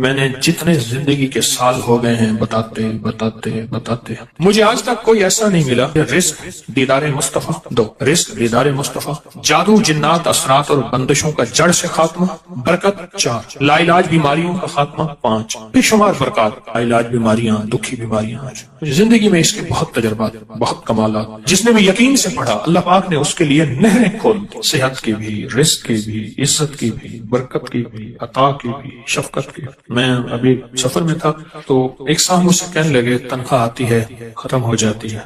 میں نے جتنے زندگی کے سال ہو گئے ہیں بتاتے بتاتے مجھے آج تک کوئی ایسا نہیں ملا کہ رزق دیدار مصطفیٰ 2، رزق دیدار مصطفیٰ، جادو جنات اثرات اور بندشوں کا جڑ سے خاتمہ، برکت 4، لا علاج بیماریوں کا خاتمہ 5، بے شمار برکات، لا علاج بیماریاں، دکھی بیماریاں۔ زندگی میں اس کے بہت تجربات، بہت کمالات۔ جس نے بھی یقین سے پڑھا اللہ پاک نے اس کے لیے نہریں کھول دی، صحت کی بھی، رزق کی بھی، عزت کی بھی، برکت کی بھی، عطا کی بھی، شفقت کی۔ میں ابھی سفر میں تھا تو ایک صاحب مجھ سے کہنے لگے تنخواہ آتی ہے ختم ہو جاتی ہے،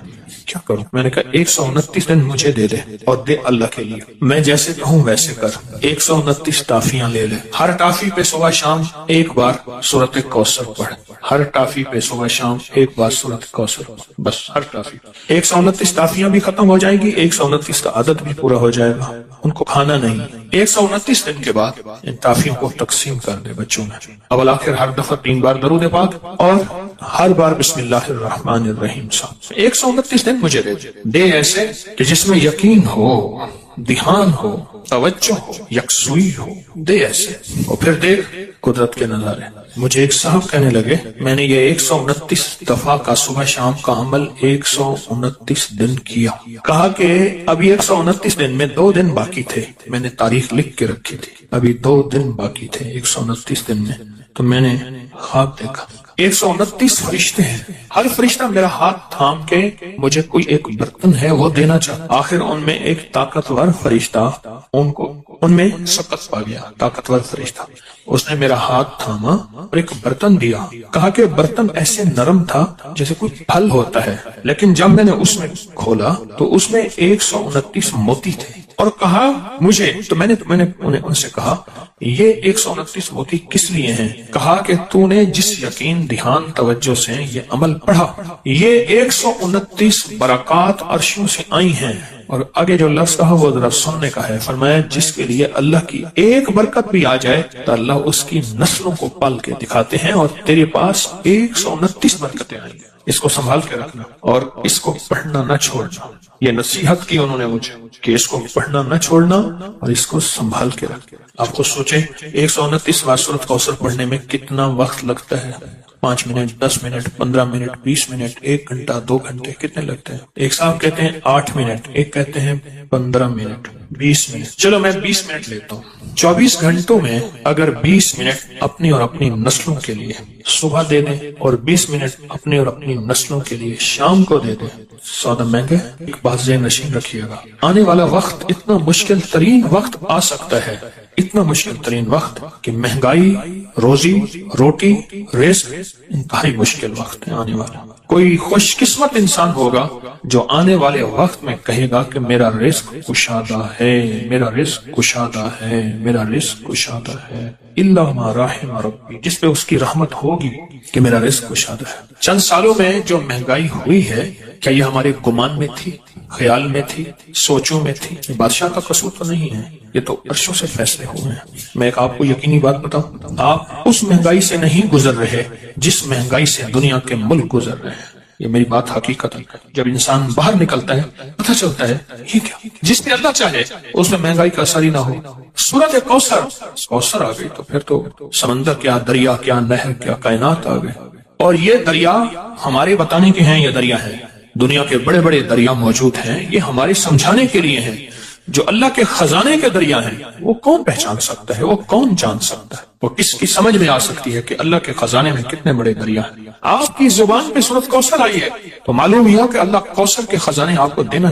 کیا کروں؟ میں نے کہا 129 دن مجھے دے دے اور دے اللہ کے لیے، میں جیسے کہوں ویسے کر۔ 129 ٹافیاں لے لے، ہر ٹافی پہ صبح شام ایک بار سورۃ کوثر پڑھ، ہر ٹافی پہ صبح شام ایک بار سورۃ کوثر، بس ہر ٹافی۔ 129 ٹافیاں بھی ختم ہو جائیں گی، 129 کا عدد بھی پورا ہو جائے گا، ان کو کھانا نہیں۔ 129 دن کے بعد ان ٹافیوں کو تقسیم کر دے بچوں میں، اول آخر ہر دفعہ 3 بار درود پاک اور ہر بار بسم اللہ الرحمن الرحیم صاحب۔ 129 دن مجھے دے ایسے کہ جس میں یقین ہو، دھیان ہو، توجہ ہو، یکسوئی ہو، دے ایسے، اور پھر دیکھ قدرت کے نظارے۔ مجھے ایک صاحب کہنے لگے میں نے یہ 129 دفعہ کا صبح شام کا عمل 129 دن کیا، کہا کہ ابھی 129 دن میں 2 دن باقی تھے، میں نے تاریخ لکھ کے رکھی تھی، ابھی 2 دن باقی تھے 129 دن میں، تو میں نے خواب دیکھا 129 فرشتے ہیں، ہر فرشتہ میرا ہاتھ تھام کے مجھے کوئی ایک برتن ہے وہ دینا چاہتا، آخر ان میں ایک طاقتور فرشتہ ان میں سبقت پا گیا، طاقتور فرشتہ، اس نے میرا ہاتھ تھاما اور ایک برتن دیا، کہا کہ برتن ایسے نرم تھا جیسے کوئی پھل ہوتا ہے، لیکن جب میں نے اس میں کھولا تو اس میں 129 موتی تھے، اور کہا مجھے، تو میں نے ان سے کہا یہ 129 موتی کس لیے ہیں؟ کہا کہ تو نے جس یقین، دھیان، توجہ سے یہ عمل پڑھا، یہ 129 برکات عرشوں سے آئی ہیں۔ اور آگے جو لفظ کہا وہ ذرا سننے کا ہے، فرمایا جس کے لیے اللہ کی ایک برکت بھی آ جائے تو اللہ اس کی نسلوں کو پال کے دکھاتے ہیں، اور تیرے پاس 129 برکتیں آئیں گی، اس کو سنبھال کے رکھنا اور اس کو پڑھنا نہ چھوڑنا۔ یہ نصیحت کی انہوں نے مجھے کہ اس کو پڑھنا نہ چھوڑنا اور اس کو سنبھال کے رکھنا۔ آپ خود سوچیں 129 بار سورۃ کوثر پڑھنے میں کتنا وقت لگتا ہے؟ 5 منٹ، 10 منٹ، 15 منٹ، 20 منٹ، 1 گھنٹہ، 2 گھنٹے، کتنے لگتے ہیں؟ ایک صاحب کہتے ہیں 8 منٹ، ایک کہتے ہیں 15 منٹ، 20 منٹ، چلو میں 20 منٹ لیتا ہوں۔ 24 گھنٹوں میں اگر 20 منٹ اپنی اور اپنی نسلوں کے لیے صبح دے دیں اور 20 منٹ اپنی اور اپنی نسلوں کے لیے شام کو دے دیں، سودا مہنگا۔ ایک بات ذہن نشین رکھیے گا، آنے والا وقت اتنا مشکل ترین وقت آ سکتا ہے، اتنا مشکل ترین وقت کہ مہنگائی، روزی روٹی، رزق انتہائی مشکل وقت ہے آنے والا۔ کوئی خوش قسمت انسان ہوگا جو آنے والے وقت میں کہے گا کہ میرا رزق کشادہ ہے، میرا رزق کشادہ ہے، میرا رزق کشادہ ہے، الا ما رحم ربی، جس پہ اس کی رحمت ہوگی کہ میرا رزق کشادہ ہے۔ چند سالوں میں جو مہنگائی ہوئی ہے، کیا یہ ہمارے گمان میں تھی، خیال میں تھی، سوچوں میں تھی؟ یہ بادشاہ کا قصور تو نہیں ہے، یہ تو عرشوں سے فیصلے ہوئے ہیں۔ میں ایک آپ کو یقینی بات بتاؤں، آپ اس مہنگائی سے نہیں گزر رہے جس مہنگائی سے دنیا کے ملک گزر رہے ہیں، یہ میری بات حقیقت ہے۔ جب انسان باہر نکلتا ہے پتہ چلتا ہے یہ کیا، جس میں اللہ چاہے اس میں مہنگائی کا اثر ہی نہ ہو۔ سورۃ کوثر آ گئی تو پھر تو سمندر کیا، دریا کیا، نہر کیا، کائنات آ گئے، اور یہ دریا ہمارے بتانے کے ہیں، یہ دریا ہے، دنیا کے بڑے بڑے دریا موجود ہیں، یہ ہمارے سمجھانے کے لیے ہیں۔ جو اللہ کے خزانے کے دریا ہیں وہ کون پہچان سکتا ہے، وہ کون جان سکتا ہے، وہ کس کی سمجھ میں آ سکتی ہے کہ اللہ کے خزانے میں کتنے بڑے دریا ہیں؟ آپ کی زبان پہ سورۃ کوثر آئی ہے تو معلوم ہوا کہ اللہ کوثر کے خزانے آپ کو دینا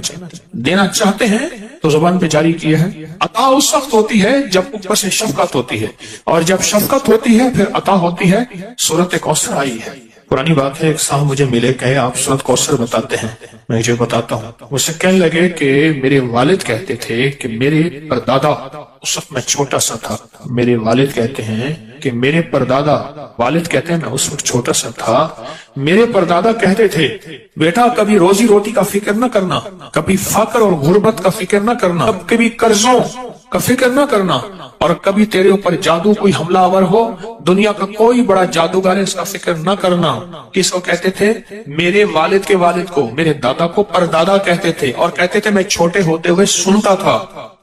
چاہتے ہیں تو زبان پہ جاری کیا ہے۔ عطا اس وقت ہوتی ہے جب اوپر سے شفقت ہوتی ہے، اور جب شفقت ہوتی ہے پھر عطا ہوتی ہے۔ سورۃ کوثر آئی ہے، پرانی بات ہے، ایک صاحب مجھے ملے، کہے آپ سورۃ کوثر بتاتے ہیں، میں جو بتاتا ہوں۔ مجھ سے کہنے لگے کہ میرے والد کہتے تھے کہ میرے پردادا، اس وقت میں چھوٹا سا تھا، میرے والد کہتے ہیں کہ میرے پردادا، والد کہتے ہیں میں اس وقت چھوٹا سا تھا، میرے پردادا کہتے تھے بیٹا کبھی روزی روٹی کا فکر نہ کرنا، کبھی فقر اور غربت کا فکر نہ کرنا، کبھی قرضوں کا فکر نہ کرنا، اور کبھی تیرے اوپر جادو کوئی حملہ آور ہو، دنیا کا کوئی بڑا جادوگر ہے اس کا فکر نہ کرنا۔ کس کو کہتے تھے؟ میرے والد کے والد کو، میرے دادا کو پردادا کہتے تھے، اور کہتے تھے میں چھوٹے ہوتے ہوئے سنتا تھا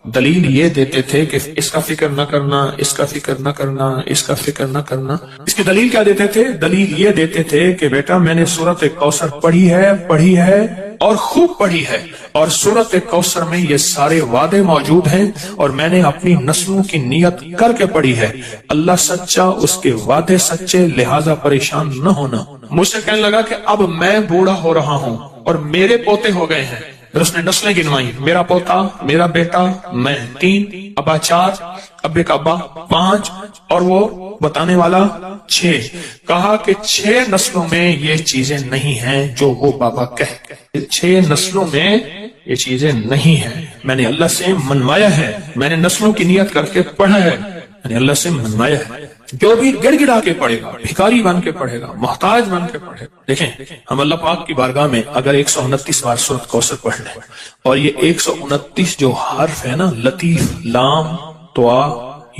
دلیل یہ دیتے تھے کہ اس کا فکر نہ کرنا، اس کا فکر نہ کرنا، اس کا فکر نہ کرنا۔ اس کی دلیل کیا دیتے تھے؟ دلیل یہ دیتے تھے کہ بیٹا میں نے سورۃ کوثر پڑھی ہے اور خوب پڑھی ہے، اور سورۃ کوثر میں یہ سارے وعدے موجود ہیں، اور میں نے اپنی نسلوں کی نیت کر کے پڑھی ہے۔ اللہ سچا، اس کے وعدے سچے، لہذا پریشان نہ ہونا۔ مجھ سے کہنے لگا کہ اب میں بوڑھا ہو رہا ہوں اور میرے پوتے ہو گئے ہیں، پھر اس نے نسلیں گنوائی، میرا پوتا، میرا بیٹا، میں 3، ابا 4، ابے کا ابا 5، اور وہ بتانے والا 6۔ کہا کہ 6 نسلوں میں یہ چیزیں نہیں ہیں جو وہ بابا کہے، 6 نسلوں میں یہ چیزیں نہیں ہیں۔ میں نے اللہ سے منوایا ہے، میں نے نسلوں کی نیت کر کے پڑھا ہے، میں نے اللہ سے منوایا ہے۔ جو بھی گڑ گڑا کے پڑھے گا، بھکاری بن کے پڑھے گا، محتاج بن کے پڑھے گا۔ دیکھیں ہم اللہ پاک کی بارگاہ میں اگر 129 بار سورۃ کوثر پڑھ لیں، اور یہ 129 جو حرف ہے نا، لطیف، لام، طا،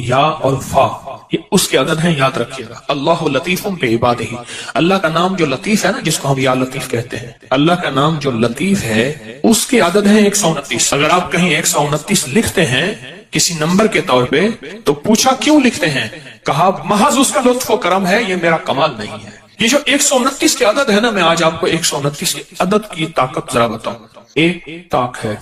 یا اور فا، یہ اس کے عدد ہیں، یاد رکھیے گا۔ اللہ لطیف بعبادہ، اللہ کا نام جو لطیف ہے نا، جس کو ہم یا لطیف کہتے ہیں، اللہ کا نام جو لطیف ہے اس کے عدد ہیں 129۔ اگر آپ کہیں 129 لکھتے ہیں کسی نمبر کے طور پہ تو پوچھا کیوں لکھتے ہیں؟ کہا محض اس کا لطف و کرم ہے، یہ میرا کمال نہیں ہے۔ یہ جو 129 کے عدد ہے نا، میں آج آپ کو 129 کے عدد کی طاقت ذرا بتاؤں۔ 1 طاق ہے،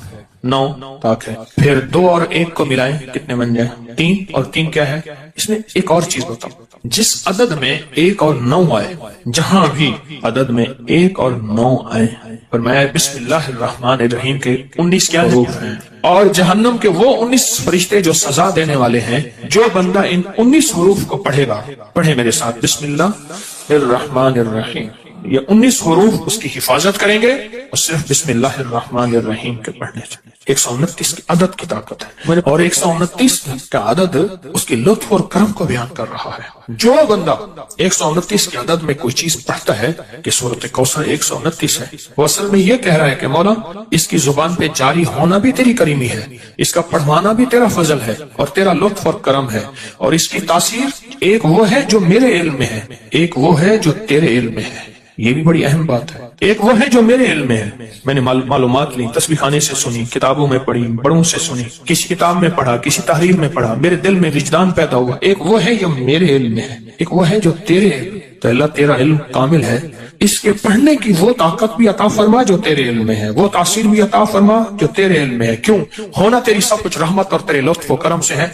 9 طاق ہے، پھر 2 اور 1 کو ملائیں کتنے بن جائیں؟ 3، اور 3 کیا ہے؟ اس میں ایک اور چیز بتاؤں، جس عدد میں 1 اور 9 آئے، جہاں بھی عدد میں 1 اور 9 آئے، فرمایا بسم اللہ الرحمن الرحیم کے 19 کیا حروف ہیں، اور جہنم کے وہ 19 فرشتے جو سزا دینے والے ہیں۔ جو بندہ ان 19 حروف کو پڑھے گا، پڑھے میرے ساتھ، بسم اللہ الرحمن الرحیم، یہ 19 حروف اس کی حفاظت کریں گے، اور صرف بسم اللہ الرحمن الرحیم کے پڑھنے سے 129 کی عدد کی طاقت ہے، اور 129 کا عدد اس کی لطف اور کرم کو بیان کر رہا ہے۔ جو بندہ 129 کی عدد میں کوئی چیز پڑھتا ہے کہ سورۃ کوثر 129 ہے، وہ اصل میں یہ کہہ رہا ہے کہ مولا اس کی زبان پہ جاری ہونا بھی تیری کریمی ہے، اس کا پڑھوانا بھی تیرا فضل ہے اور تیرا لطف اور کرم ہے، اور اس کی تاثیر ایک وہ ہے جو میرے علم میں ہے، ایک وہ ہے جو تیرے علم میں ہے۔ یہ بھی بڑی اہم بات ہے۔ ایک وہ ہے جو میرے علم میں ہے، میں نے معلومات لی، تسبیح خانے سے سنی، کتابوں میں پڑھی، بڑوں سے سنی، کسی کتاب میں پڑھا، کسی تحریر میں پڑھا، میرے دل میں وجدان پیدا ہوا۔ ایک وہ ہے جو میرے علم میں ہے، ایک وہ ہے جو تیرے علم میں ہے۔ تو اللہ تیرا علم کامل ہے، اس کے پڑھنے کی وہ طاقت بھی عطا فرما جو تیرے علم میں ہے، وہ تاثیر بھی عطا فرما جو تیرے علم میں ہے۔ کیوں؟ ہونا تیری سب کچھ رحمت اور تیرے لطف و کرم سے ہے۔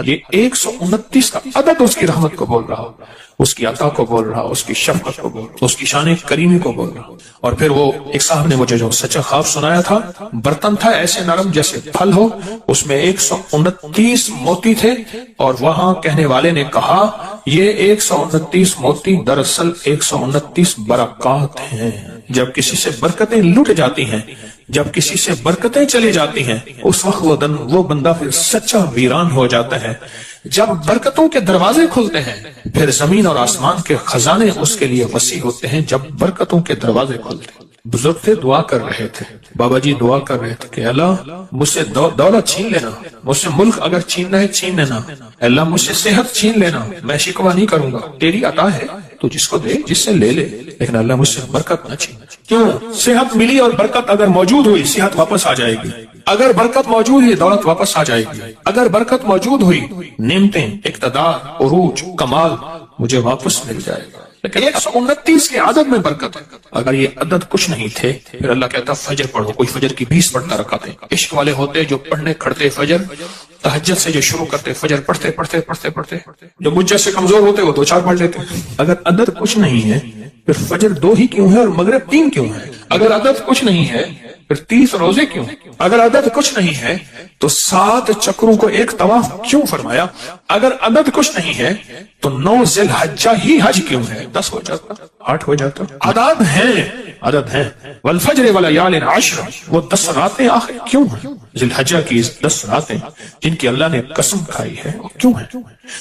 یہ 129 کا عدد اس کی رحمت کو بول رہا، اس کی عطا کو بول رہا، اس کی شفقت کو بول رہا، اس کی شان کریمی کو بول رہا۔ اور پھر وہ ایک صاحب نے مجھے جو سچا خواب سنایا تھا، برتن تھا ایسے نرم جیسے پھل ہو، اس میں 129 موتی تھے، اور وہاں کہنے والے نے کہا یہ 129 موتی دراصل 129 برکات ہیں۔ جب کسی سے برکتیں لٹ جاتی ہیں، جب کسی سے برکتیں چلی جاتی ہیں، اس وقت وہ بندہ پھر سچا ویران ہو جاتا ہے۔ جب برکتوں کے دروازے کھلتے ہیں، پھر زمین اور آسمان کے خزانے اس کے لیے وسیع ہوتے ہیں۔ جب برکتوں کے دروازے کھلتے ہیں، بزرگ تھے دعا کر رہے تھے، بابا جی دعا کر رہے تھے کہ اللہ مجھ سے دولت چھین لینا، مجھ سے ملک اگر چھیننا ہے چھین لینا، اللہ مجھ سے صحت چھین لینا، میں شکوہ نہیں کروں گا، تیری عطا ہے، تو جس کو دے، جس سے لے لے، لیکن اللہ مجھ سے برکت نہ چھین۔ کیوں؟ صحت ملی اور برکت اگر موجود ہوئی، صحت واپس آ جائے گی۔ اگر برکت موجود ہے، دولت واپس آ جائے گی۔ اگر برکت موجود ہوئی، نعمتیں، اقتدار، عروج، کمال مجھے واپس مل جائے گا۔ لیکن 129 کے عدد میں برکت ہے۔ اگر یہ عدد کچھ نہیں تھے، پھر اللہ کہتا فجر پڑھو، کوئی فجر کی 20 پڑھتا رکھاتے ہیں۔ عشق والے ہوتے جو پڑھنے کھڑتے فجر، تہجد سے جو شروع کرتے فجر پڑھتے پڑھتے پڑھتے پڑھتے، جو مجھ جیسے کمزور ہوتے وہ 2-4 پڑھ لیتے۔ اگر عدد کچھ نہیں ہے، پھر فجر 2 ہی کیوں ہے اور مغرب 3 کیوں ہے؟ اگر عدد کچھ نہیں ہے، پھر 30 روزے کیوں؟ اگر عدد کچھ نہیں ہے تو 7 چکروں کو ایک طواف کیوں فرمایا؟ اگر عدد کچھ نہیں ہے تو 9 ذی الحجہ ہی حج کیوں ہے؟ 10 ہو جاتا، 8 ہو جاتا۔ عدد ہیں والفجر ولیال عشر، وہ 10 راتیں آخر کیوں ہیں؟ ذی الحجہ کی 10 راتیں جن کی اللہ نے قسم کھائی ہے، وہ کیوں ہیں؟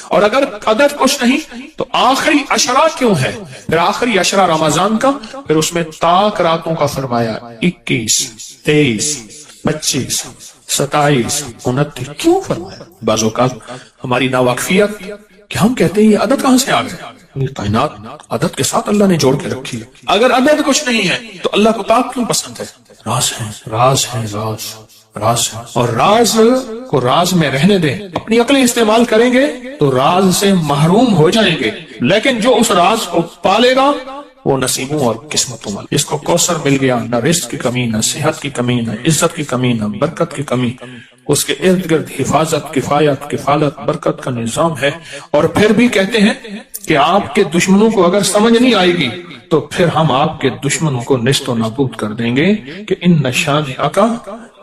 اور اگر عدد کچھ نہیں تو آخری عشرہ کیوں ہے؟ پھر آخری عشرہ رمضان کا، پھر اس میں طاق راتوں کا فرمایا 21، 23، 25، 27، 29 کیوں فرمایا؟ بعض اوقات ہماری ناواقفیت کہ ہم کہتے ہیں یہ عدد کہاں سے آ گئے؟ کائنات عدد کے ساتھ اللہ نے جوڑ کے رکھی ہے۔ اگر عدد کچھ نہیں ہے تو اللہ کو طاق کیوں پسند ہے؟ راز ہے، راز ہے، راز راز ہے، اور راز کو راز میں رہنے دیں. اپنی عقلیں استعمال کریں گے تو راز سے محروم ہو جائیں گے، لیکن جو اس راز کو پالے گا وہ نصیبوں اور قسمتوں والا. جس کو کوثر مل گیا، نہ رزق کی کمی، نہ صحت کی کمی، نہ عزت کی کمی، نہ برکت کی کمی. اس کے ارد گرد حفاظت، کفایت، کفالت، برکت کا نظام ہے. اور پھر بھی کہتے ہیں کہ آپ کے دشمنوں کو اگر سمجھ نہیں آئے گی تو پھر ہم آپ کے دشمنوں کو نیست و نابود کر دیں گے کہ ان نشانیہ کا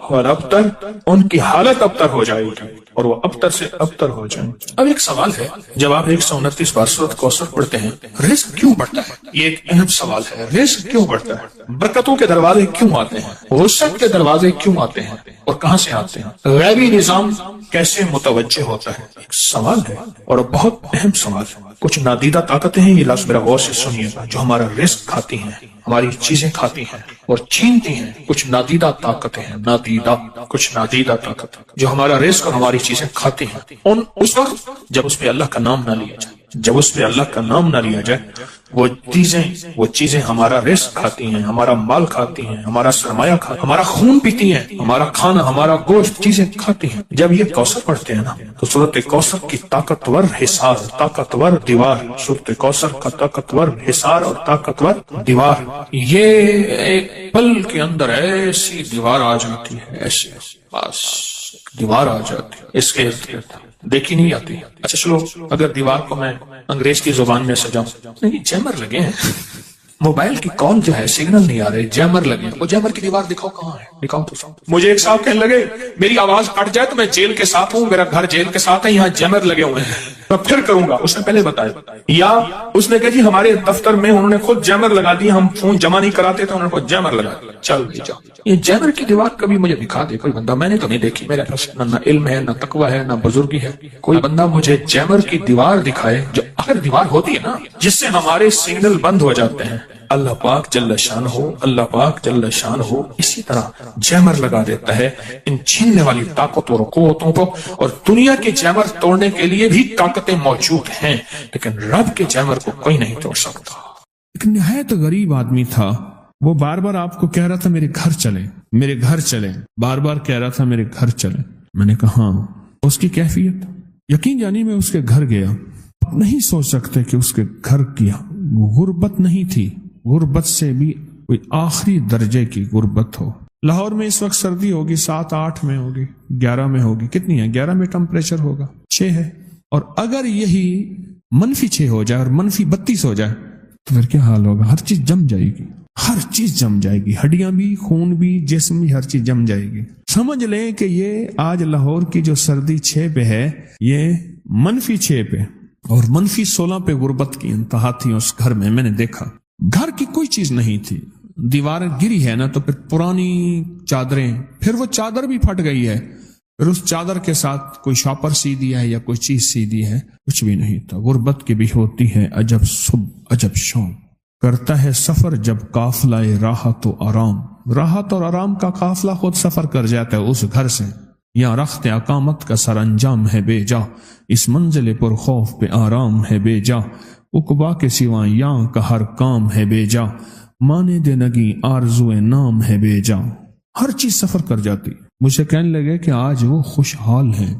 اور ابتر، ان کی حالت ابتر ہو جائے گی اور وہ ابتر سے ابتر ہو جائیں. اب ایک سوال ہے، جب آپ 129 بار سورۃ کوثر پڑھتے ہیں، رزق کیوں بڑھتا ہے؟ یہ ایک اہم سوال ہے. رزق کیوں بڑھتا ہے؟ برکتوں کے دروازے کیوں آتے ہیں؟ وسعت کے دروازے کیوں آتے ہیں اور کہاں سے آتے ہیں؟ غیبی نظام کیسے متوجہ ہوتا ہے؟ ایک سوال ہے اور بہت اہم سوال ہے. کچھ نادیدہ طاقتیں ہیں، یہ لفظ میرا غور سے سنیے گا، جو ہمارا رزق کھاتی ہیں، ہماری چیزیں کھاتی ہیں اور چھینتی ہیں. کچھ نادیدہ طاقتیں ہیں، کچھ نادیدہ طاقتیں جو ہمارا رزق اور ہماری چیزیں کھاتی ہیں. اس وقت جب اس پہ اللہ کا نام نہ لیا جائے، جب اس پہ اللہ کا نام نہ لیا جائے، وہ چیزیں ہمارا رزق کھاتی ہیں، ہمارا مال کھاتی ہیں، ہمارا سرمایہ کھاتی ہیں، ہمارا خون پیتی ہیں، ہمارا کھانا، ہمارا گوشت چیزیں کھاتی ہیں. جب یہ کوثر پڑھتے ہیں نا تو سورۃ کوثر کی طاقتور حصار، طاقتور دیوار، سورۃ کوثر کا طاقتور حصار اور طاقتور دیوار، یہ ایک پل کے اندر ایسی دیوار آ جاتی ہے، ایسی بس دیوار آ جاتی ہے، اس کے ارد گرد دیکھی نہیں آتی. اچھا چلو، اگر دیوار کو میں انگریز کی زبان میں سجاؤں، نہیں جیمر لگے ہیں، موبائل کی کال جو ہے سگنل نہیں آ رہے، جیمر لگے. وہ جیمر کی دیوار دکھاؤ کہاں ہے، دکھاؤ تو. مجھے ایک صاحب کہنے لگے میری آواز کٹ جائے تو میں جیل کے ساتھ ہوں، میرا گھر جیل کے ساتھ ہے، یہاں جیمر لگے ہوئے ہیں، میں پھر کروں گا. اس نے پہلے بتایا. یا اس نے کہا جی ہمارے دفتر میں انہوں نے خود جیمر لگا دی، ہم فون جمع نہیں کراتے تو انہوں نے خود جیمر لگا دیا. چل بھی جاؤ. یہ جیمر کی دیوار کبھی مجھے دکھا دے کوئی بندہ، میں نے تو نہیں دیکھی، میرے پاس نہ علم ہے، نہ تقوی ہے، نہ بزرگی ہے. کوئی بندہ مجھے جیمر کی دیوار دکھائے، جو اگر دیوار ہوتی ہے نا جس سے ہمارے سگنل بند ہو جاتے ہیں. اللہ پاک جل شان ہو، اللہ پاک جل شان ہو اسی طرح جیمر لگا دیتا ہے ان چھیننے والی طاقتوں اور قوتوں کو. اور دنیا کے جیمر توڑنے کے لیے بھی طاقتیں موجود ہیں، لیکن رب کے جیمر کو کوئی نہیں توڑ سکتا. ایک نہایت غریب آدمی تھا، وہ بار بار آپ کو کہہ رہا تھا میرے گھر چلے، میرے گھر چلے، بار بار کہہ رہا تھا میرے گھر چلے. میں نے کہا ہاں. اس کی کیفیت یقین جانی میں اس کے گھر گیا. آپ نہیں سوچ سکتے کہ اس کے گھر کی غربت نہیں تھی، غربت سے بھی کوئی آخری درجے کی غربت ہو. لاہور میں اس وقت سردی ہوگی، 7-8 میں ہوگی، 11 میں ہوگی. کتنی ہے؟ 11 میں ٹمپریچر ہوگا، 6 ہے. اور اگر یہی -6 ہو جائے اور -32 ہو جائے تو پھر کیا حال ہوگا؟ ہر چیز جم جائے گی، ہر چیز جم جائے گی، ہڈیاں بھی، خون بھی، جسم بھی، ہر چیز جم جائے گی. سمجھ لیں کہ یہ آج لاہور کی جو سردی 6 پہ ہے، یہ -6 پہ اور -16 پہ غربت کی انتہا تھی اس گھر میں. میں نے دیکھا گھر کی کوئی چیز نہیں تھی. دیوار گری ہے نا تو پھر پرانی چادریں، پھر وہ چادر بھی پھٹ گئی ہے، پھر اس چادر کے ساتھ کوئی شاپر سی دیا ہے یا کوئی چیز سی دی ہے، کچھ بھی نہیں تھا. غربت کی بھی ہوتی ہے عجب صبح عجب شام. کرتا ہے سفر جب قافلہ راحت و آرام، راحت اور آرام کا قافلہ خود سفر کر جاتا ہے اس گھر سے. یا رخت اقامت کا سر انجام ہے بے جا، اس منزل پر خوف پہ آرام ہے بے جا. عقبا کے سوا یاں کا ہر کام ہے بے جا، مانے دے نگی آرزو نام ہے بے جا. ہر چیز سفر کر جاتی. مجھے کہنے لگے کہ آج وہ خوشحال ہیں.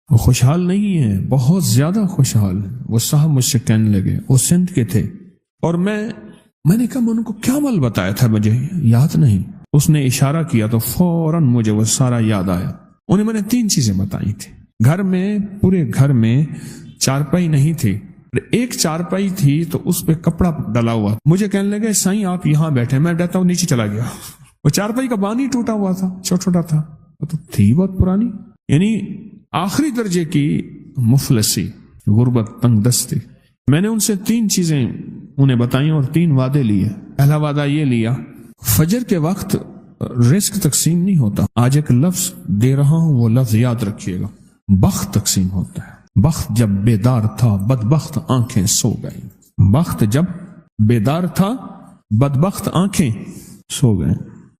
وہ خوشحال نہیں ہیں، بہت زیادہ خوشحال ہیں. وہ صاحب مجھ سے کہنے لگے، وہ سندھ کے تھے، اور میں نے کہا میں ان کو کیا عمل بتایا تھا، مجھے یاد نہیں. اس نے اشارہ کیا تو فوراً مجھے وہ سارا یاد آیا. انہیں میں نے 3 چیزیں بتائی تھی. گھر میں، پورے گھر میں چارپائی نہیں تھی، ایک چارپائی تھی تو اس پہ کپڑا ڈلا ہوا. مجھے کہنے لگے سائیں آپ یہاں بیٹھے، میں ڈرتا ہوں نیچے چلا گیا. وہ چارپائی کا بانی ٹوٹا ہوا تھا، چھوٹا تھا، تو تھی بہت پرانی. یعنی آخری درجے کی مفلسی، غربت، تنگ دستی. میں نے ان سے 3 چیزیں انہیں بتائیں اور 3 وعدے لیے. پہلا وعدہ یہ لیا، فجر کے وقت رزق تقسیم نہیں ہوتا. آج ایک لفظ دے رہا ہوں، وہ لفظ یاد رکھیے گا. بخت تقسیم ہوتا ہے. بخت جب بیدار تھا بدبخت آنکھیں سو گئیں. بخت جب بیدار تھا بدبخت آنکھیں سو گئیں.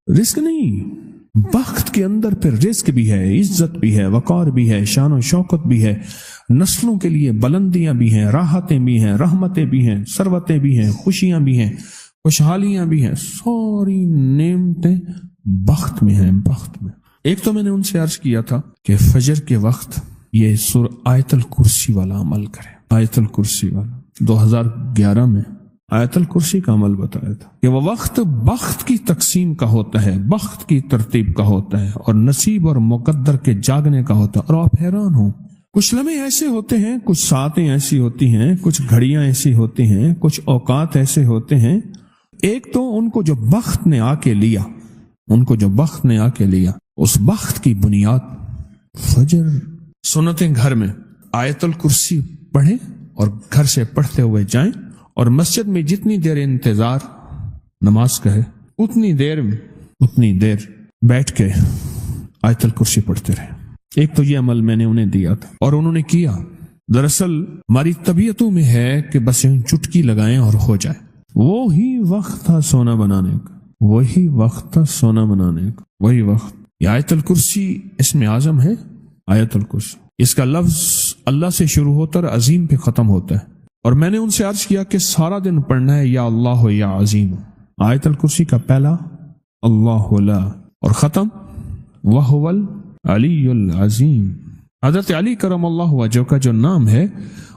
رزق نہیں، بخت کے اندر پھر رزق بھی ہے، عزت بھی ہے، وقار بھی ہے، شان و شوکت بھی ہے، نسلوں کے لیے بلندیاں بھی ہیں، راحتیں بھی ہیں، رحمتیں بھی ہیں، ثروتیں بھی ہیں، خوشیاں بھی ہیں، خوشحالیاں بھی ہیں. ساری نعمتیں بخت میں ہیں. بخت میں ایک تو میں نے ان سے عرض کیا تھا کہ فجر کے وقت یہ آیت الکرسی والا عمل کرے، آیت الکرسی والا 2011 میں آیت الکرسی کا عمل بتایا تھا کہ وہ وقت بخت کی تقسیم کا ہوتا ہے، بخت کی ترتیب کا ہوتا ہے، اور نصیب اور مقدر کے جاگنے کا ہوتا ہے۔ اور آپ حیران ہوں، کچھ لمحے ایسے ہوتے ہیں، کچھ ساعتیں ایسی ہوتی ہیں، کچھ گھڑیاں ایسی ہوتی ہیں، کچھ اوقات ایسے ہوتے ہیں، ایک تو ان کو جو بخت نے آ کے لیا، ان کو جو بخت نے آ کے لیا، اس بخت کی بنیاد فجر۔ سنتیں گھر میں آیت الکرسی پڑھیں اور گھر سے پڑھتے ہوئے جائیں، اور مسجد میں جتنی دیر انتظار نماز کا ہے اتنی دیر بیٹھ کے آیت الکرسی پڑھتے رہیں۔ ایک تو یہ عمل میں نے انہیں دیا تھا اور انہوں نے کیا۔ دراصل ہماری طبیعتوں میں ہے کہ بس چٹکی لگائیں اور ہو جائے۔ وہی وقت تھا سونا بنانے کا، وہی وقت تھا سونا بنانے کا، وہی وقت۔ یہ آیت الکرسی اسم اعظم ہے، آیت الکرسی، اس کا لفظ اللہ سے شروع ہوتا اور عظیم پہ ختم ہوتا ہے، اور میں نے ان سے عرض کیا کہ سارا دن پڑھنا ہے یا اللہ یا عظیم۔ آیت الکرسی کا پہلا اللہ لا اور ختم وَهُوَ العلی العظیم۔ حضرت علی کرم اللہ وجہ کا جو نام ہے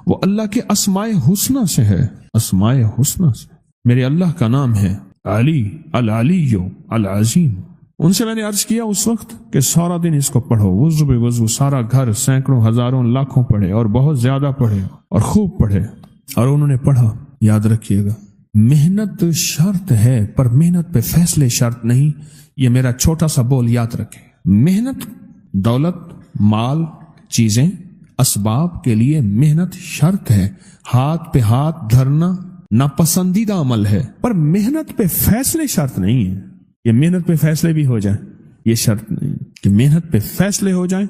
وہ اللہ کے اسماء حسنہ سے ہے، اسماء حسنہ سے۔ میرے اللہ کا نام ہے علی، العلی العظیم۔ ان سے میں نے عرض کیا اس وقت کہ سارا دن اس کو پڑھو، وضو بے وضو سارا گھر سینکڑوں ہزاروں لاکھوں پڑھے، اور بہت زیادہ پڑھے اور خوب پڑھے۔ اور انہوں نے پڑھا۔ یاد رکھیے گا، محنت شرط ہے پر محنت پہ فیصلے شرط نہیں۔ یہ میرا چھوٹا سا بول یاد رکھیں۔ محنت، دولت، مال، چیزیں، اسباب کے لیے محنت شرط ہے، ہاتھ پہ ہاتھ دھرنا ناپسندیدہ عمل ہے، پر محنت پہ فیصلے شرط نہیں ہے۔ یہ محنت پہ فیصلے بھی ہو جائیں یہ شرط نہیں کہ محنت پہ فیصلے ہو جائیں،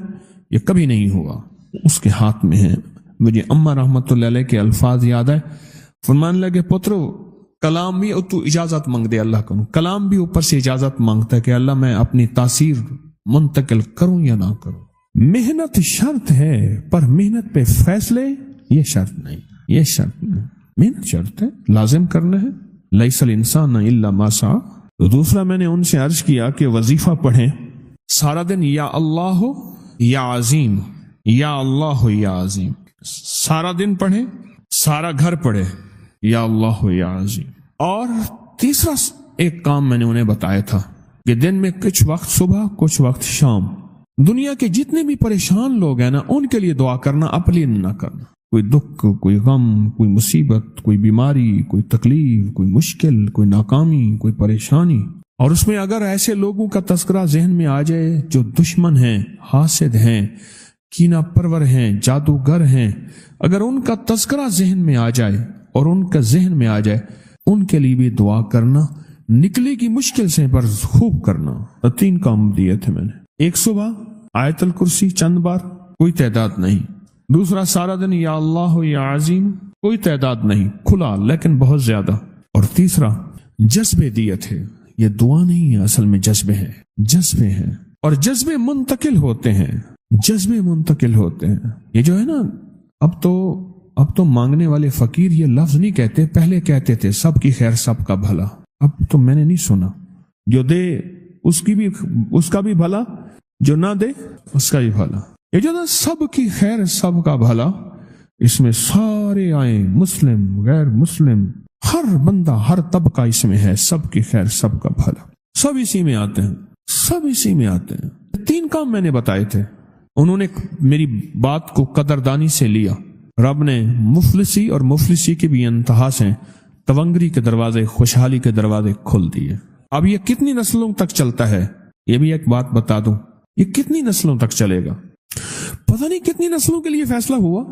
یہ کبھی نہیں ہوگا، اس کے ہاتھ میں ہے۔ مجھے اماں رحمت اللہ علیہ کے الفاظ یاد ہے، فرمان لگے پترو کلام بھی تو اجازت مانگ دے اللہ کا، کلام بھی اوپر سے اجازت مانگتا ہے کہ اللہ میں اپنی تاثیر منتقل کروں یا نہ کروں۔ محنت شرط ہے پر محنت پہ فیصلے یہ شرط نہیں، یہ شرط نہیں۔ محنت شرط ہے، لازم کرنا ہے، لیس الانسان الا ما سعى۔ تو دوسرا میں نے ان سے عرض کیا کہ وظیفہ پڑھیں سارا دن، یا اللہ یا عظیم، یا اللہ یا عظیم، سارا دن پڑھیں، سارا گھر پڑھے یا اللہ یا عظیم۔ اور تیسرا ایک کام میں نے انہیں بتایا تھا کہ دن میں کچھ وقت صبح کچھ وقت شام، دنیا کے جتنے بھی پریشان لوگ ہیں نا ان کے لیے دعا کرنا، اپنے نہ کرنا۔ کوئی دکھ، کوئی غم، کوئی مصیبت، کوئی بیماری، کوئی تکلیف، کوئی مشکل، کوئی ناکامی، کوئی پریشانی، اور اس میں اگر ایسے لوگوں کا تذکرہ ذہن میں آ جائے جو دشمن ہیں، حاسد ہیں، کینہ پرور ہیں، جادوگر ہیں، اگر ان کا تذکرہ ذہن میں آ جائے اور ان کا ذہن میں آ جائے، ان کے لیے بھی دعا کرنا، نکلے کی مشکل سے پر خوب کرنا۔ 3 کام دیے تھے میں نے۔ ایک صبح آیت الکرسی چند بار، کوئی تعداد نہیں۔ دوسرا سارا دن یا اللہ یا عظیم، کوئی تعداد نہیں، کھلا لیکن بہت زیادہ۔ اور تیسرا جذبے دیے تھے، یہ دعا نہیں ہے اصل میں، جذبے ہیں، جذبے ہیں، اور جذبے منتقل ہوتے ہیں، جذبے منتقل ہوتے ہیں۔ یہ جو ہے نا، اب تو مانگنے والے فقیر یہ لفظ نہیں کہتے، پہلے کہتے تھے سب کی خیر سب کا بھلا۔ اب تو میں نے نہیں سنا، جو دے اس کا بھی بھلا، جو نہ دے اس کا بھی بھلا۔ یہ جو نا سب کی خیر سب کا بھلا، اس میں سارے آئیں، مسلم غیر مسلم، ہر بندہ ہر طبقہ اس میں ہے، سب کی خیر سب کا بھلا، سب اسی میں آتے ہیں، سب اسی میں آتے ہیں۔ 3 کام میں نے بتائے تھے، انہوں نے میری بات کو قدردانی سے لیا۔ رب نے مفلسی اور مفلسی کی بھی انتہا سے تونگری کے دروازے، خوشحالی کے دروازے کھول دیے۔ اب یہ کتنی نسلوں تک چلتا ہے، یہ بھی ایک بات بتا دوں، یہ کتنی نسلوں تک چلے گا، پتہ نہیں کتنی نسلوں کے لیے فیصلہ ہوا۔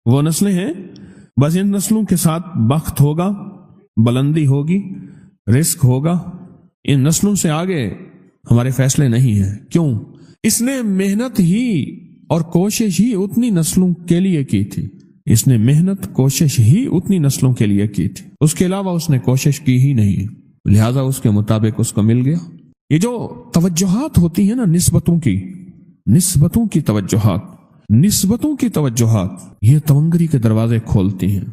وہ نسلیں ہیں، بس ان نسلوں کے ساتھ بخت ہوگا، بلندی ہوگی، رزق ہوگا، ان نسلوں سے آگے ہمارے فیصلے نہیں ہیں۔ کیوں؟ اس نے محنت ہی اور کوشش ہی اتنی نسلوں کے لیے کی تھی، اس نے محنت کوشش ہی اتنی نسلوں کے لیے کی تھی، اس کے علاوہ اس نے کوشش کی ہی نہیں، لہذا اس کے مطابق اس کو مل گیا۔ یہ جو توجہات ہوتی ہیں نا، نسبتوں کی توجہات، یہ تونگری کے دروازے کھولتی ہیں۔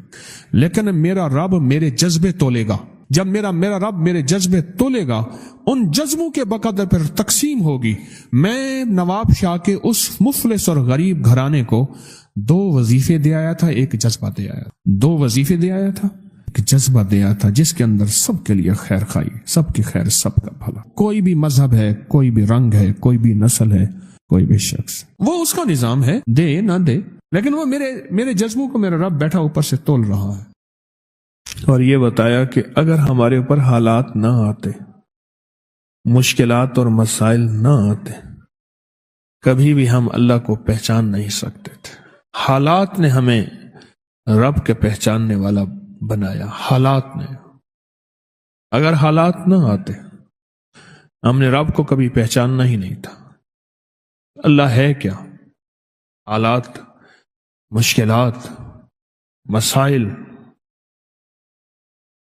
لیکن میرا رب میرے جذبے تولے گا، جب میرا رب میرے جذبے تولے گا، ان جذبوں کے بقدر پھر تقسیم ہوگی۔ میں نواب شاہ کے اس مفلس اور غریب گھرانے کو 2 وظیفے دے آیا تھا، ایک جذبہ دے آیا، 2 وظیفے دے آیا تھا، ایک جذبہ دے آیا تھا جس کے اندر سب کے لیے خیر خائی، سب کی خیر، سب کا بھلا، کوئی بھی مذہب ہے، کوئی بھی رنگ ہے، کوئی بھی نسل ہے، کوئی بھی شخص، وہ اس کا نظام ہے، دے نہ دے، لیکن وہ میرے جذبوں کو میرا رب بیٹھا اوپر سے تول رہا ہے۔ اور یہ بتایا کہ اگر ہمارے اوپر حالات نہ آتے، مشکلات اور مسائل نہ آتے، کبھی بھی ہم اللہ کو پہچان نہیں سکتے تھے۔ حالات نے ہمیں رب کے پہچاننے والا بنایا، حالات نے۔ اگر حالات نہ آتے، ہم نے رب کو کبھی پہچاننا ہی نہیں تھا۔ اللہ ہے کیا؟ حالات، مشکلات، مسائل،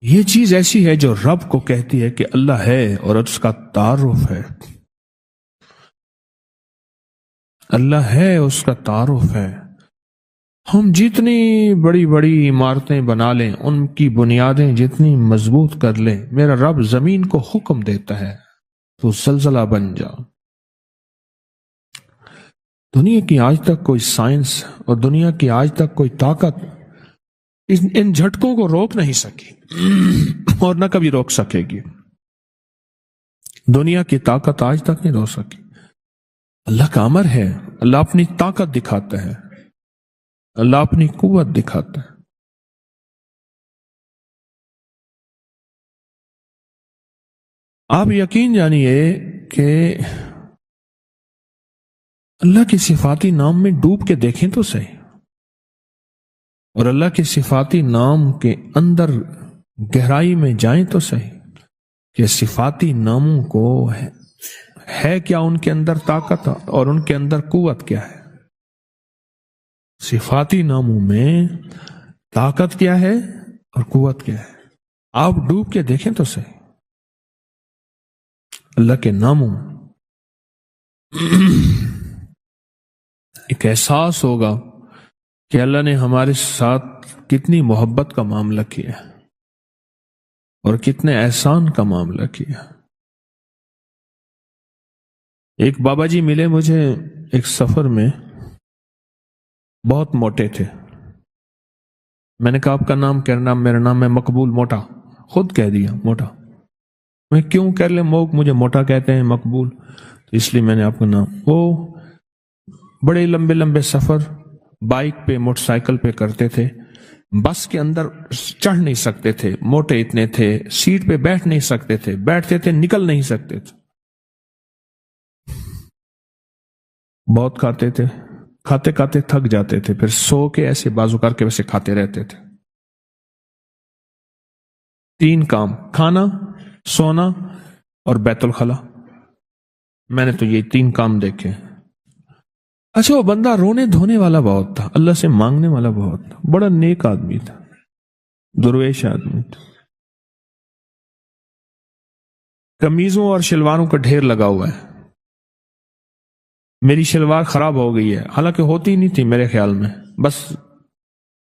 یہ چیز ایسی ہے جو رب کو کہتی ہے کہ اللہ ہے اور اس کا تعارف ہے، اللہ ہے، اس کا تعارف ہے۔ ہم جتنی بڑی بڑی عمارتیں بنا لیں، ان کی بنیادیں جتنی مضبوط کر لیں، میرا رب زمین کو حکم دیتا ہے تو زلزلہ بن جا۔ دنیا کی آج تک کوئی سائنس اور دنیا کی آج تک کوئی طاقت ان جھٹکوں کو روک نہیں سکی اور نہ کبھی روک سکے گی۔ دنیا کی طاقت آج تک نہیں روک سکی۔ اللہ کا امر ہے، اللہ اپنی طاقت دکھاتا ہے، اللہ اپنی قوت دکھاتا ہے۔ آپ یقین جانیے کہ اللہ کی صفاتی نام میں ڈوب کے دیکھیں تو صحیح، اور اللہ کے صفاتی نام کے اندر گہرائی میں جائیں تو صحیح کہ صفاتی ناموں کو ہے کیا ان کے اندر طاقت اور ان کے اندر قوت کیا ہے۔ صفاتی ناموں میں طاقت کیا ہے اور قوت کیا ہے، آپ ڈوب کے دیکھیں تو صحیح۔ اللہ کے ناموں ایک احساس ہوگا کہ اللہ نے ہمارے ساتھ کتنی محبت کا معاملہ کیا اور کتنے احسان کا معاملہ کیا۔ ایک بابا جی ملے مجھے ایک سفر میں، بہت موٹے تھے۔ میں نے کہا آپ کا نام کیا؟ نام میرا نام ہے مقبول موٹا، خود کہہ دیا موٹا۔ میں کیوں کہہ لیں مجھے موٹا کہتے ہیں مقبول، تو اس لیے میں نے آپ کا نام۔ وہ بڑے لمبے لمبے سفر بائک پہ، موٹر سائیکل پہ کرتے تھے، بس کے اندر چڑھ نہیں سکتے تھے، موٹے اتنے تھے، سیٹ پہ بیٹھ نہیں سکتے تھے، بیٹھتے تھے نکل نہیں سکتے تھے، بہت کھاتے تھے، کھاتے کھاتے تھک جاتے تھے، پھر سو کے ایسے بازو کر کے ویسے کھاتے رہتے تھے۔ 3 کام، کھانا، سونا اور بیت الخلا۔ میں نے تو یہ 3 کام دیکھے۔ اچھا، وہ بندہ رونے دھونے والا بہت تھا، اللہ سے مانگنے والا بہت تھا، بڑا نیک آدمی تھا، درویش آدمی تھا۔ قمیضوں اور شلواروں کا ڈھیر لگا ہوا ہے۔ میری شلوار خراب ہو گئی ہے، حالانکہ ہوتی نہیں تھی میرے خیال میں، بس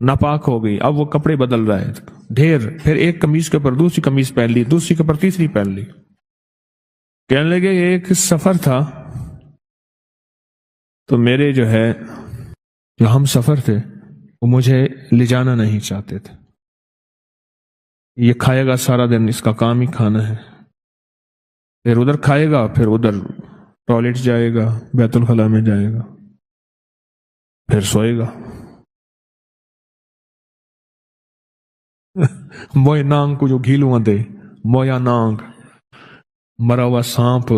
ناپاک ہو گئی، اب وہ کپڑے بدل رہا ہے، ڈھیر۔ پھر ایک قمیض کے اوپر دوسری قمیض پہن لی، دوسری کے اوپر تیسری پہن لی۔ کہنے لگے ایک سفر تھا تو میرے جو ہم سفر تھے وہ مجھے لے جانا نہیں چاہتے تھے، یہ کھائے گا سارا دن، اس کا کام ہی کھانا ہے، پھر ادھر کھائے گا، پھر ادھر ٹوائلٹ جائے گا، بیت الخلا میں جائے گا، پھر سوئے گا۔ موئے نانگ کو جو گھیلواں دے، مویا نانگ، مرا ہوا سانپ،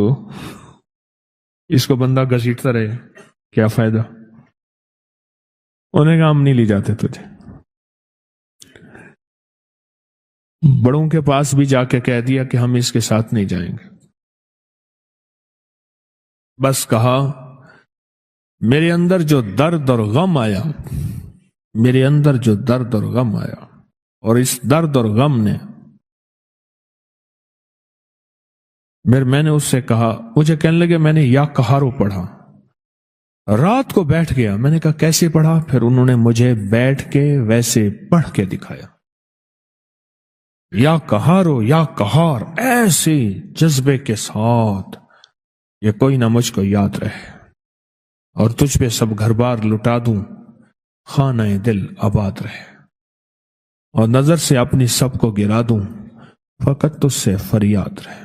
اس کو بندہ گھسیٹتا رہے، کیا فائدہ؟ انہیں کہا ہم نہیں لے جاتے تجھے۔ بڑوں کے پاس بھی جا کے کہہ دیا کہ ہم اس کے ساتھ نہیں جائیں گے، بس کہا میرے اندر جو درد اور غم آیا، میرے اندر جو درد اور غم آیا، اور اس درد اور غم نے میں نے اس سے کہا، مجھے کہنے لگے میں نے یا کہارو پڑھا، رات کو بیٹھ گیا۔ میں نے کہا کیسے پڑھا؟ پھر انہوں نے مجھے بیٹھ کے ویسے پڑھ کے دکھایا۔ یا کہارو یا کہار، ایسے جذبے کے ساتھ یہ کوئی نہ مجھ کو یاد رہے، اور تجھ پہ سب گھر بار لٹا دوں، خانہ دل آباد رہے، اور نظر سے اپنی سب کو گرا دوں، فقط تجھ سے فریاد رہے۔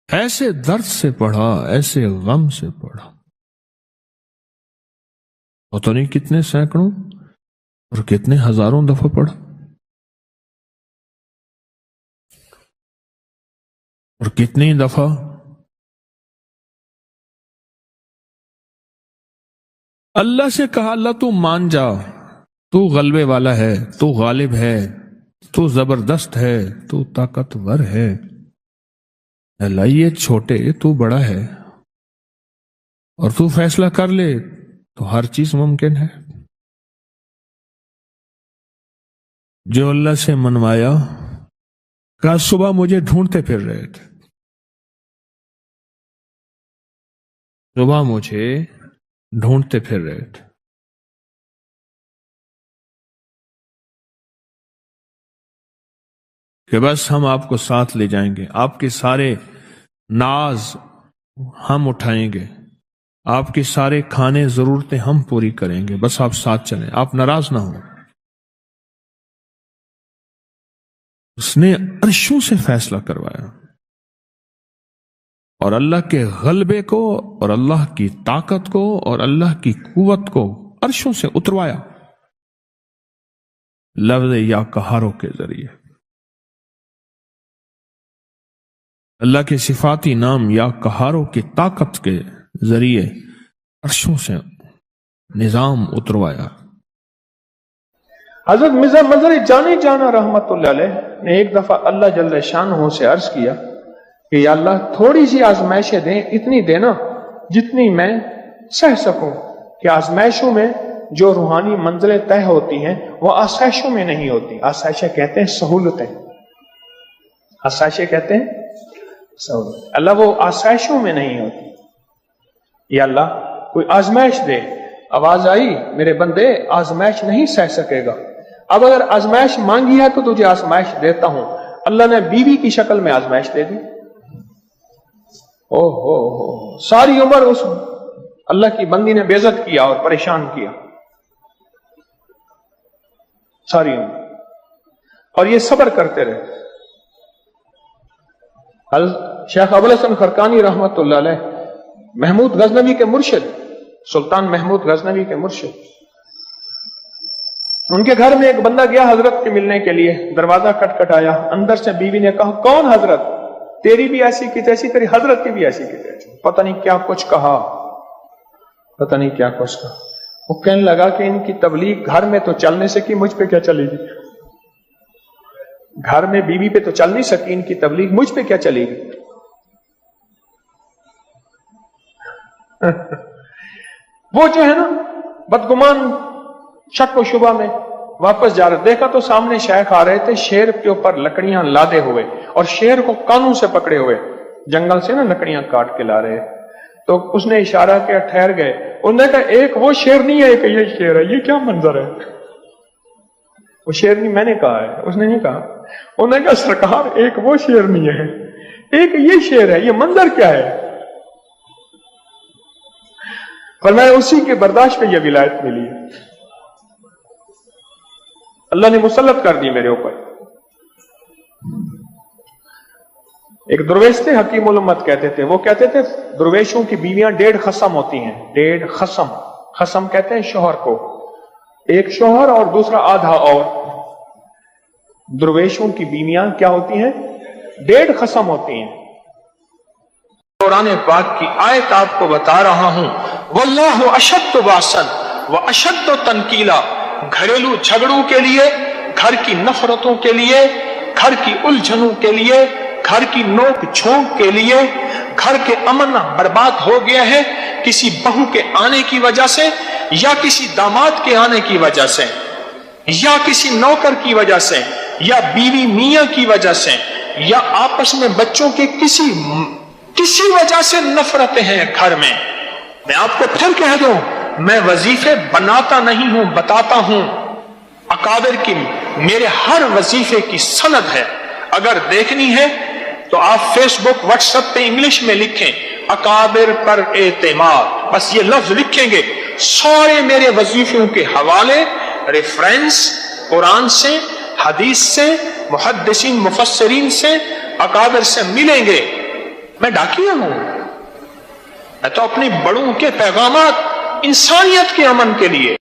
ایسے درد سے پڑھا، ایسے غم سے پڑھا، اور تو نہیں کتنے سینکڑوں اور کتنے ہزاروں دفعہ پڑھا، اور کتنی دفعہ اللہ سے کہا، اللہ تو مان جا، تو غلبے والا ہے، تو غالب ہے، تو زبردست ہے، تو طاقتور ہے، اللہ یہ چھوٹے تو بڑا ہے، اور تو فیصلہ کر لے تو ہر چیز ممکن ہے۔ جو اللہ سے منوایا، کل صبح مجھے ڈھونڈتے پھر رہے تھے، صبح مجھے ڈھونڈتے پھر رہے تھے، کہ بس ہم آپ کو ساتھ لے جائیں گے، آپ کے سارے ناز ہم اٹھائیں گے، آپ کی سارے کھانے ضرورتیں ہم پوری کریں گے، بس آپ ساتھ چلیں، آپ ناراض نہ ہوں۔ اس نے عرشوں سے فیصلہ کروایا، اور اللہ کے غلبے کو اور اللہ کی طاقت کو اور اللہ کی قوت کو عرشوں سے اتروایا لفظ یا کہاروں کے ذریعے۔ اللہ کے صفاتی نام یا کہاروں کی طاقت کے ذریعے عرشوں سے نظام اتروایا۔ حضرت مرزا مظہر جانے جانا رحمت اللہ علیہ نے ایک دفعہ اللہ جل شانہ سے عرض کیا کہ یا اللہ تھوڑی سی آزمائشیں دیں، اتنی دینا جتنی میں سہ سکوں، کہ آزمائشوں میں جو روحانی منزلیں طے ہوتی ہیں وہ آسائشوں میں نہیں ہوتی۔ آسائشیں کہتے ہیں سہولتیں، آسائشیں کہتے ہیں سہولت، اللہ وہ آسائشوں میں نہیں ہوتی۔ یا اللہ کوئی آزمائش دے، آواز آئی میرے بندے آزمائش نہیں سہ سکے گا، اب اگر آزمائش مانگی ہے تو تجھے آزمائش دیتا ہوں۔ اللہ نے بیوی کی شکل میں آزمائش دے دی، ساری عمر اس اللہ کی بندی نے بے عزت کیا اور پریشان کیا ساری عمر، اور یہ صبر کرتے رہے۔ شیخ ابوالحسن خرقانی رحمت اللہ علیہ محمود غزنوی کے مرشد، سلطان محمود غزنوی کے مرشد، ان کے گھر میں ایک بندہ گیا حضرت کے ملنے کے لیے، دروازہ کٹکھٹایا، اندر سے بیوی نے کہا کون حضرت؟ تیری بھی ایسی کی تیسی، تیری حضرت کی بھی ایسی کی تیسی، پتہ نہیں کیا کچھ کہا، پتہ نہیں کیا کچھ کہا۔ وہ کہنے لگا کہ ان کی تبلیغ گھر میں تو چلنے سے کی، مجھ پہ کیا چلے گی؟ گھر میں بیوی پہ تو چل نہیں سکی، ان کی تبلیغ مجھ پہ کیا چلے گی؟ وہ جو ہے نا بدگمان شک و شبہ میں واپس جا رہے، دیکھا تو سامنے شیخ آ رہے تھے، شیر کے اوپر لکڑیاں لادے ہوئے اور شیر کو کانوں سے پکڑے ہوئے، جنگل سے نا لکڑیاں کاٹ کے لا رہے۔ تو اس نے اشارہ کیا، ٹھہر گئے۔ انہوں نے کہا ایک وہ شیر نہیں ہے، ایک یہ شیر ہے، یہ کیا منظر ہے؟ وہ شیر نہیں میں نے کہا ہے، اس نے نہیں کہا۔ انہوں نے کہا سرکار ایک وہ شیر نہیں ہے، ایک یہ شیر ہے، یہ منظر کیا ہے؟ فرمایا اسی کے برداشت پہ یہ ولایت ملی ہے، اللہ نے مسلط کر دی میرے اوپر۔ ایک درویش تھے، حکیم الامت کہتے تھے، وہ کہتے تھے درویشوں کی بیویاں 1.5 خصم ہوتی ہیں، 1.5 خصم، خصم کہتے ہیں شوہر کو، ایک شوہر اور دوسرا آدھا اور۔ درویشوں کی بیویاں کیا ہوتی ہیں؟ 1.5 خصم ہوتی ہیں۔ قرآن پاک کی آیت آپ کو بتا رہا ہوں، واللہ اشد باسن واشد تنکیلا، گھریلو جھگڑوں کے لیے، گھر کی نفرتوں کے لیے، گھر کی الجھنوں کے لیے، گھر کی نوک جھونک کے لیے، گھر کے امن برباد ہو گیا ہے کسی بہو کے آنے کی وجہ سے، یا کسی داماد کے آنے کی وجہ سے، یا کسی نوکر کی وجہ سے، یا بیوی میاں کی وجہ سے، یا آپس میں بچوں کے کسی وجہ سے نفرتیں ہیں گھر میں۔ میں آپ کو پھر کہہ دوں، میں وظیفے بناتا نہیں ہوں، بتاتا ہوں۔ اکابر کی میرے ہر وظیفے کی سند ہے. اگر دیکھنی ہے تو آپ فیس بک واٹس ایپ پہ انگلش میں لکھیں اکابر پر اعتماد، بس یہ لفظ لکھیں گے، سارے میرے وظیفوں کے حوالے ریفرنس قرآن سے، حدیث سے، محدثین مفسرین سے، اکابر سے ملیں گے. میں ڈاکیہ ہوں، میں تو اپنی بڑوں کے پیغامات انسانیت کے امن کے لیے